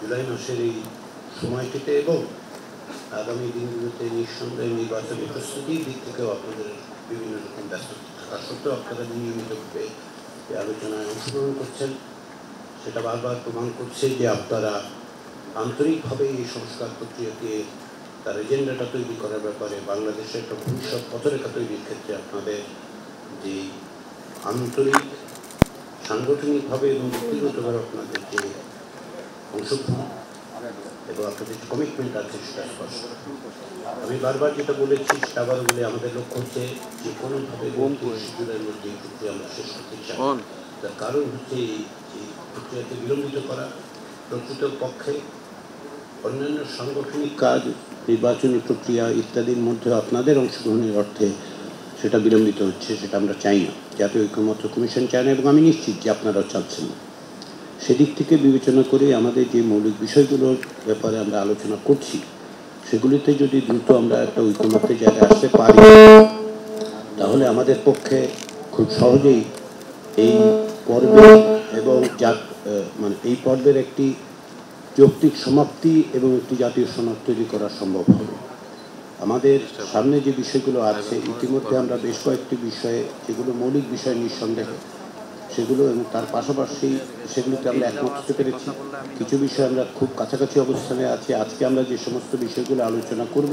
জুলাই মাসের এই সময়টিতে এবং আগামী দিনগুলোতে নিঃসন্দেহে নির্বাচনী প্রস্তুতির দিক থেকেও আপনাদের বিভিন্ন রকম ব্যস্ততা থাকা সত্ত্বেও আপনারা নিয়মিতভাবে এই আলোচনায় অংশগ্রহণ করছেন। সেটা বারবার প্রমাণ করছে যে আপনারা আন্তরিকভাবে এই সংস্কার প্রক্রিয়াকে তার এজেন্ডাটা তৈরি করার ব্যাপারে বাংলাদেশের একটা ভবিষ্যৎ পথরেখা তৈরির ক্ষেত্রে আপনাদের যে আন্তরিক সাংগঠনিকভাবে এবং ব্যক্তিগতভাবে আপনাদের যে অংশগ্রহণ এবং আপনাদের যে কমিটমেন্ট আছে সেটা স্পষ্ট। আমি বারবার যেটা বলেছি সেটা আবার বলে আমাদের লক্ষ্য হচ্ছে যে কোনোভাবে শিশুদের মধ্যে এই প্রক্রিয়া আমরা শেষ করতে চাই। তার কারণ হচ্ছে এই প্রক্রিয়াকে বিলম্বিত করা প্রকৃত পক্ষে অন্যান্য সাংগঠনিক কাজ, নির্বাচনী প্রক্রিয়া ইত্যাদির মধ্যে আপনাদের অংশগ্রহণের অর্থে সেটা বিলম্বিত হচ্ছে, সেটা আমরা চাই না। জাতীয় ঐক্যমত্য কমিশন চায় না এবং আমি নিশ্চিত যে আপনারাও চাচ্ছেন না। সেদিক থেকে বিবেচনা করে আমাদের যে মৌলিক বিষয়গুলোর ব্যাপারে আমরা আলোচনা করছি সেগুলিতে যদি দ্রুত আমরা একটা ঐক্যমত্যের জায়গায় আসতে পারি তাহলে আমাদের পক্ষে খুব সহজেই এই পর্বের এবং মানে এই পর্বের একটি যৌক্তিক সমাপ্তি এবং একটি জাতীয় সনদ তৈরি করা সম্ভব হবে। আমাদের সামনে যে বিষয়গুলো আছে ইতিমধ্যে আমরা বেশ কয়েকটি বিষয়ে যেগুলো মৌলিক বিষয় নিঃসন্দেহে সেগুলো এবং তার পাশাপাশি সেগুলিতে আমরা একমত হতে পেরেছি। কিছু বিষয় আমরা খুব কাছাকাছি অবস্থানে আছি। আজকে আমরা যে সমস্ত বিষয়গুলো আলোচনা করব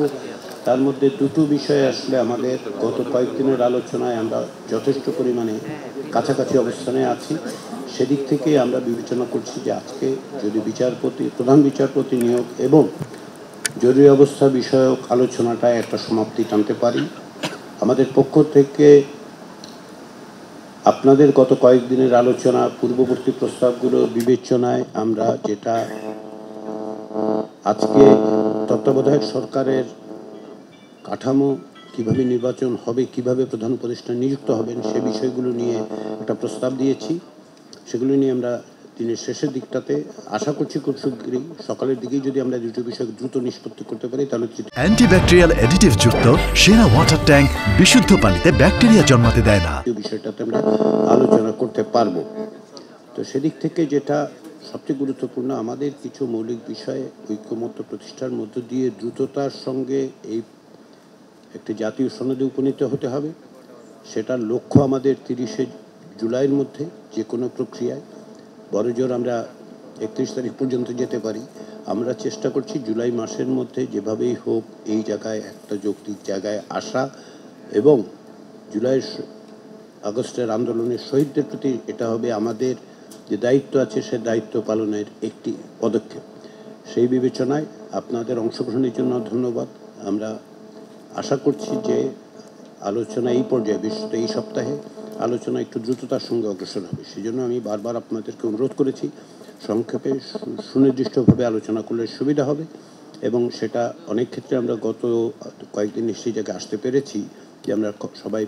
তার মধ্যে দুটো বিষয় আসলে আমাদের গত কয়েকদিনের আলোচনায় আমরা যথেষ্ট পরিমাণে কাছাকাছি অবস্থানে আছি। সেদিক থেকে আমরা বিবেচনা করছি যে আজকে যদি প্রধান বিচারপতি নিয়োগ এবং জরুরি অবস্থা বিষয়ক আলোচনাটায় একটা সমাপ্তি টানতে পারি। আমাদের পক্ষ থেকে আপনাদের গত কয়েকদিনের আলোচনা পূর্ববর্তী প্রস্তাবগুলো বিবেচনায় আমরা যেটা আজকে তত্ত্বাবধায়ক সরকারের কাঠামো কিভাবে নির্বাচন হবে, কিভাবে প্রধান উপদেষ্টা নিযুক্ত হবেন সে বিষয়গুলো নিয়ে একটা প্রস্তাব দিয়েছি। সেগুলো নিয়ে আমরা দিনের শেষের দিকটাতে আশা করছি খুব শীঘ্রই সকালের দিকেই যদি আমরা দুটো বিষয় দ্রুত নিষ্পত্তি করতে পারি তাহলে অ্যান্টিব্যাকটেরিয়াল অ্যাডিটিভ যুক্ত সেরা ওয়াটার ট্যাঙ্ক বিশুদ্ধ পানিতে ব্যাকটেরিয়া জন্মাতে দেয় না। এই বিষয়টাতে আমরা আলোচনা করতে পারবো। তো সেদিক থেকে যেটা সবচেয়ে গুরুত্বপূর্ণ আমাদের কিছু মৌলিক বিষয়ে ঐক্যমত্য প্রতিষ্ঠার মধ্য দিয়ে দ্রুততার সঙ্গে এই একটি জাতীয় সনদে উপনীত হতে হবে। সেটার লক্ষ্য আমাদের 30শে জুলাইয়ের মধ্যে যে কোনো প্রক্রিয়ায় বড়জোর আমরা 31 তারিখ পর্যন্ত যেতে পারি। আমরা চেষ্টা করছি জুলাই মাসের মধ্যে যেভাবেই হোক এই জায়গায় একটা যৌক্তিক জায়গায় আসা এবং আগস্টের আন্দোলনের শহীদদের প্রতি এটা হবে আমাদের যে দায়িত্ব আছে সে দায়িত্ব পালনের একটি পদক্ষেপ। সেই বিবেচনায় আপনাদের অংশগ্রহণের জন্য ধন্যবাদ। আমরা আশা করছি যে আলোচনা এই পর্যায়ে বিশেষত এই সপ্তাহে আলোচনা একটু দ্রুততার সঙ্গে অগ্রসর হবে। সেজন্য আমি বারবার আপনাদেরকে অনুরোধ করেছি সংক্ষেপে সুনির্দিষ্টভাবে আলোচনা করলে সুবিধা হবে এবং সেটা অনেক ক্ষেত্রে আমরা গত কয়েকদিন সেই জায়গায় আসতে পেরেছি যে আমরা সবাই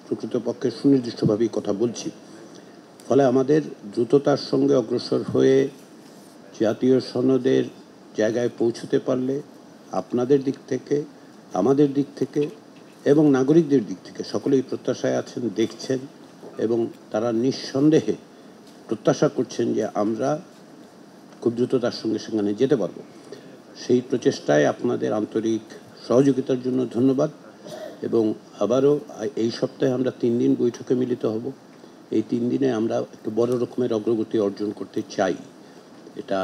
প্রকৃতপক্ষে সুনির্দিষ্টভাবেই কথা বলছি। ফলে আমাদের দ্রুততার সঙ্গে অগ্রসর হয়ে জাতীয় সনদের জায়গায় পৌঁছতে পারলে আপনাদের দিক থেকে, আমাদের দিক থেকে এবং নাগরিকদের দিক থেকে সকলেই প্রত্যাশায় আছেন, দেখছেন এবং তারা নিঃসন্দেহে প্রত্যাশা করছেন যে আমরা খুব দ্রুততার সঙ্গে সেখানে যেতে পারব। সেই প্রচেষ্টায় আপনাদের আন্তরিক সহযোগিতার জন্য ধন্যবাদ এবং আবারও এই সপ্তাহে আমরা 3 দিন বৈঠকে মিলিত হব। এই 3 দিনে আমরা একটু বড় রকমের অগ্রগতি অর্জন করতে চাই। এটা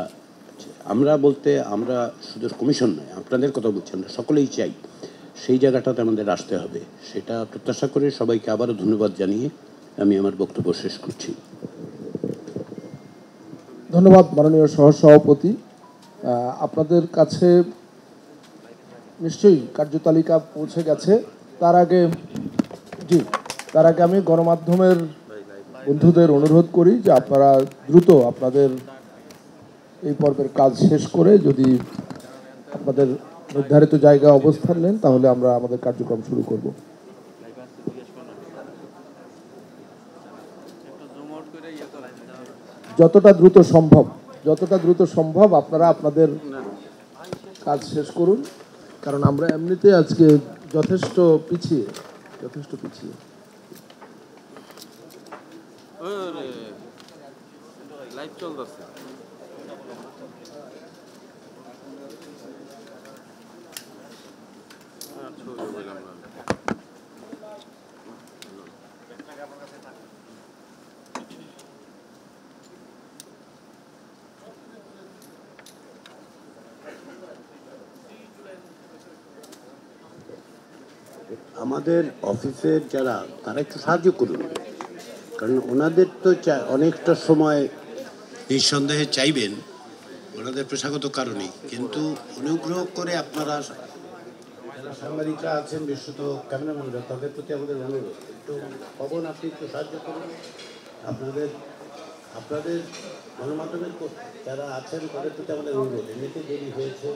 আমরা বলতে আমরা শুধু কমিশন নয়, আপনাদের কথা বলছি, আমরা সকলেই চাই সেই জায়গাটাতে আমাদের আসতে হবে। সেটা প্রত্যাশা করে সবাইকে আবারও ধন্যবাদ জানিয়ে আমি আমার বক্তব্য শেষ করছি। ধন্যবাদ মাননীয় সহসভাপতি। আপনাদের কাছে নিশ্চয়ই কার্যতালিকা পৌঁছে গেছে। তার আগে আমি গণমাধ্যমের বন্ধুদের অনুরোধ করি যে আপনারা দ্রুত আপনাদের এই পর্বের কাজ শেষ করে যদি আপনাদের নির্ধারিত জায়গায় অবস্থান নেন তাহলে আমরা আমাদের কার্যক্রম শুরু করব। যতটা দ্রুত সম্ভব আপনারা আপনাদের কাজ শেষ করুন, কারণ আমরা এমনিতে আজকে যথেষ্ট পিছিয়ে। লাইভ চলতেছে। আমাদের অফিসের যারা তারা একটু সাহায্য করুন, কারণ ওনাদের তো অনেকটা সময় নিঃসন্দেহে চাইবেন ওনাদের পেশাগত কারণেই, কিন্তু অনুগ্রহ করে আপনারা যারা সাংবাদিকরা আছেন, বিশেষত ক্যামেরাম্যানরা, তাদের প্রতি আমাদের অনুরোধ, একটু পবন আপনি একটু সাহায্য করুন। আপনাদের আপনাদের গণমাধ্যমের যারা আছেন তাদের প্রতি আমাদের অনুরোধ, এমনিতে দেরি হয়েছে,